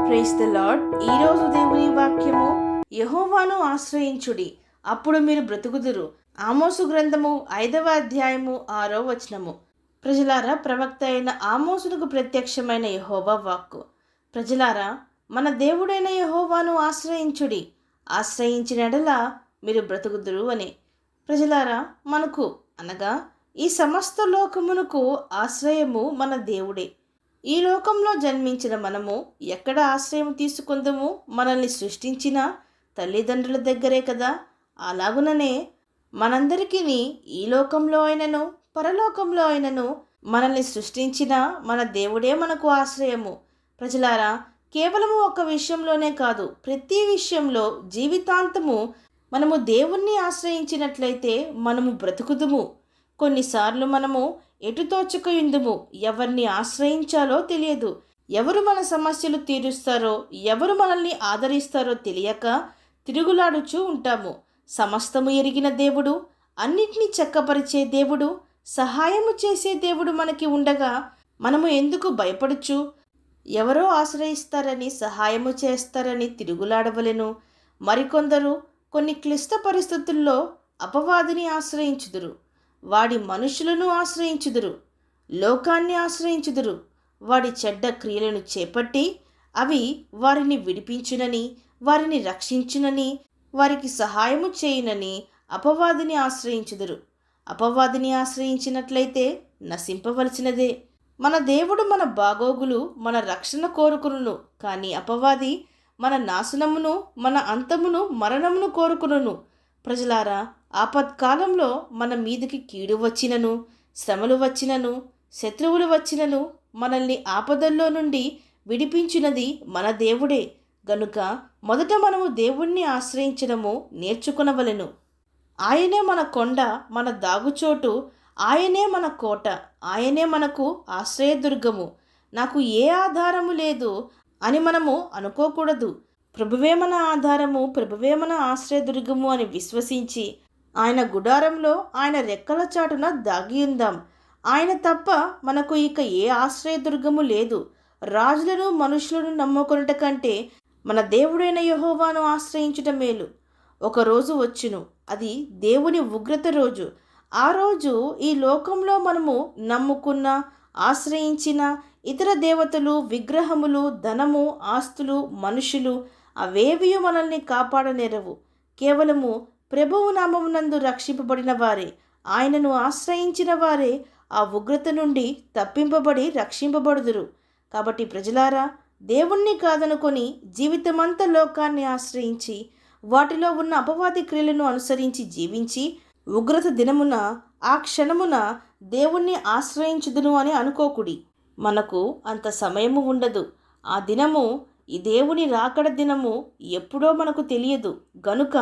Praise the lord. ఈరోజు దేవుని వాక్యము, యెహోవాను ఆశ్రయించుడి అప్పుడు మీరు బ్రతుకుదురు. ఆమోసు గ్రంథము 5వ అధ్యాయము 6వ వచనము. ప్రజలారా, ప్రవక్త అయిన ఆమోసునకు ప్రత్యక్షమైన యెహోవా వాక్కు. ప్రజలారా, మన దేవుడైన యెహోవాను ఆశ్రయించుడి, ఆశ్రయించిన ఎడల మీరు బ్రతుకుదురు అని. ప్రజలారా, మనకు అనగా ఈ సమస్త లోకమునకు ఆశ్రయము మన దేవుడే. ఈ లోకంలో జన్మించిన మనము ఎక్కడ ఆశ్రయం తీసుకుందాము? మనల్ని సృష్టించిన తల్లిదండ్రుల దగ్గరే కదా. అలాగుననే మనందరికీ ఈ లోకంలో అయినను పరలోకంలో అయినను మనల్ని సృష్టించిన మన దేవుడే మనకు ఆశ్రయము. ప్రజలారా, కేవలము ఒక విషయంలోనే కాదు, ప్రతి విషయంలో జీవితాంతము మనము దేవుణ్ణి ఆశ్రయించినట్లయితే మనము బ్రతుకుదుము. కొన్నిసార్లు మనము ఎటు తోచకయుందుము, ఎవరిని ఆశ్రయించాలో తెలియదు. ఎవరు మన సమస్యలు తీరుస్తారో, ఎవరు మనల్ని ఆదరిస్తారో తెలియక తిరుగులాడుచూ ఉంటాము. సమస్తము ఎరిగిన దేవుడు, అన్నిటినీ చక్కపరిచే దేవుడు, సహాయము చేసే దేవుడు మనకి ఉండగా మనము ఎందుకు భయపడుచు ఎవరో ఆశ్రయిస్తారని, సహాయము చేస్తారని తిరుగులాడవలెను? మరికొందరు కొన్ని క్లిష్ట పరిస్థితుల్లో అపవాదిని ఆశ్రయించుదురు, వాడి మనుషులను ఆశ్రయించుదురు, లోకాన్ని ఆశ్రయించుదురు. వాడి చెడ్డ క్రియలను చేపట్టి అవి వారిని విడిపించునని, వారిని రక్షించునని, వారికి సహాయము చేయునని అపవాదిని ఆశ్రయించుదురు. అపవాదిని ఆశ్రయించినట్లయితే నశింపవలసినదే. మన దేవుడు మన బాగోగులు, మన రక్షణ కోరుకును, కానీ అపవాది మన నాశనమును, మన అంతమును, మరణమును కోరుకును. ప్రజలారా, ఆపత్కాలంలో మన మీదికి కీడు వచ్చినను, శ్రమలు వచ్చినను, శత్రువులు వచ్చినను మనల్ని ఆపదల్లో నుండి విడిపించినది మన దేవుడే. గనుక మొదట మనము దేవుణ్ణి ఆశ్రయించడము నేర్చుకునవలెను. ఆయనే మన కొండ, మన దాగుచోటు, ఆయనే మన కోట, ఆయనే మనకు ఆశ్రయదుర్గము. నాకు ఏ ఆధారము లేదు అని మనము అనుకోకూడదు. ప్రభువే మన ఆధారము, ప్రభువే మన ఆశ్రయదుర్గము అని విశ్వసించి ఆయన గుడారంలో, ఆయన రెక్కల చాటున దాగి ఉందాం. ఆయన తప్ప మనకు ఇక ఏ ఆశ్రయదుర్గము లేదు. రాజులను మనుషులను నమ్ముకొనుట కంటే మన దేవుడైన యెహోవాను ఆశ్రయించుట మేలు. ఒక రోజు వచ్చును, అది దేవుని ఉగ్రత రోజు. ఆ రోజు ఈ లోకంలో మనము నమ్ముకున్న, ఆశ్రయించిన ఇతర దేవతలు, విగ్రహములు, ధనము, ఆస్తులు, మనుషులు అవేవి మనల్ని కాపాడనేరవు. కేవలము ప్రభువు నామమునందు రక్షింపబడిన వారే, ఆయనను ఆశ్రయించిన వారే ఆ ఉగ్రత నుండి తప్పింపబడి రక్షింపబడుదురు. కాబట్టి ప్రజలారా, దేవుణ్ణి కాదనుకొని జీవితమంతా లోకాన్ని ఆశ్రయించి వాటిలో ఉన్న అపవాది క్రియలను అనుసరించి జీవించి ఉగ్రత దినమున, ఆ క్షణమున దేవుణ్ణి ఆశ్రయించుదును అని అనుకోకుడి. మనకు అంత సమయము ఉండదు. ఆ దినము, ఈ దేవుని రాకడ దినము ఎప్పుడో మనకు తెలియదు. గనుక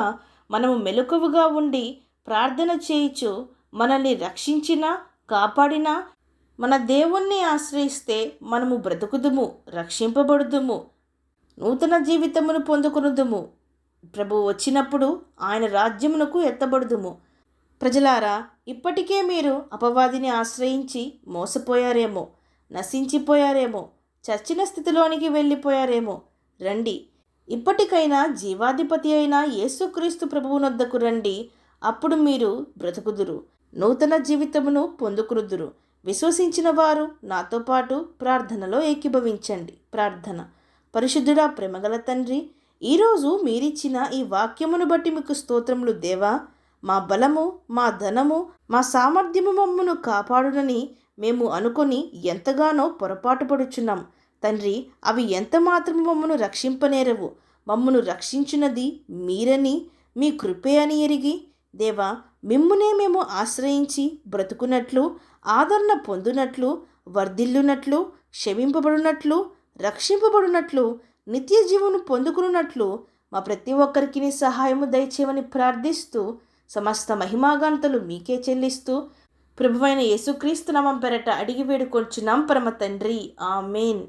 మనము మెలకువగా ఉండి ప్రార్థన చేయుచు మనల్ని రక్షించిన, కాపాడిన మన దేవుణ్ణి ఆశ్రయిస్తే మనము బ్రతుకుదుము, రక్షింపబడుదుము, నూతన జీవితమును పొందుకునుదుము. ప్రభువు వచ్చినప్పుడు ఆయన రాజ్యమునకు ఎత్తబడుదుము. ప్రజలారా, ఇప్పటికే మీరు అపవాదిని ఆశ్రయించి మోసపోయారేమో, నశించిపోయారేమో, చచ్చిన స్థితిలోనికి వెళ్ళిపోయారేమో. రండి, ఇప్పటికైనా జీవాధిపతి అయిన యేసుక్రీస్తు ప్రభువునొద్దకు రండి. అప్పుడు మీరు బ్రతుకుదురు, నూతన జీవితమును పొందుకునుదురు. విశ్వసించిన వారు నాతో పాటు ప్రార్థనలో ఏకీభవించండి. ప్రార్థన. పరిశుద్ధుడా, ప్రేమగల తండ్రి, ఈరోజు మీరిచ్చిన ఈ వాక్యమును బట్టి మీకు స్తోత్రములు దేవా. మా బలము, మా ధనము, మా సామర్థ్యము మమ్మను కాపాడునని మేము అనుకొని ఎంతగానో పొరపాటు పడుచున్నాం తండ్రి. అవి ఎంత మాత్రము మమ్మను రక్షింపనేరవు. మమ్మను రక్షించున్నది మీరని, మీ కృపే అని ఎరిగి దేవా, మిమ్మునే మేము ఆశ్రయించి బ్రతుకున్నట్లు, ఆదరణ పొందునట్లు, వర్ధిల్లునట్లు, క్షమింపబడినట్లు, రక్షింపబడినట్లు, నిత్య జీవను పొందుకున్నట్లు మా ప్రతి ఒక్కరికి సహాయము దయచేయమని ప్రార్థిస్తూ సమస్త మహిమాగంతలు మీకే చెల్లిస్తూ ప్రభువైన యేసుక్రీస్తు నామం పేరట అడిగి వేడుకొంచున్నాం పరమ తండ్రి. ఆమేన్.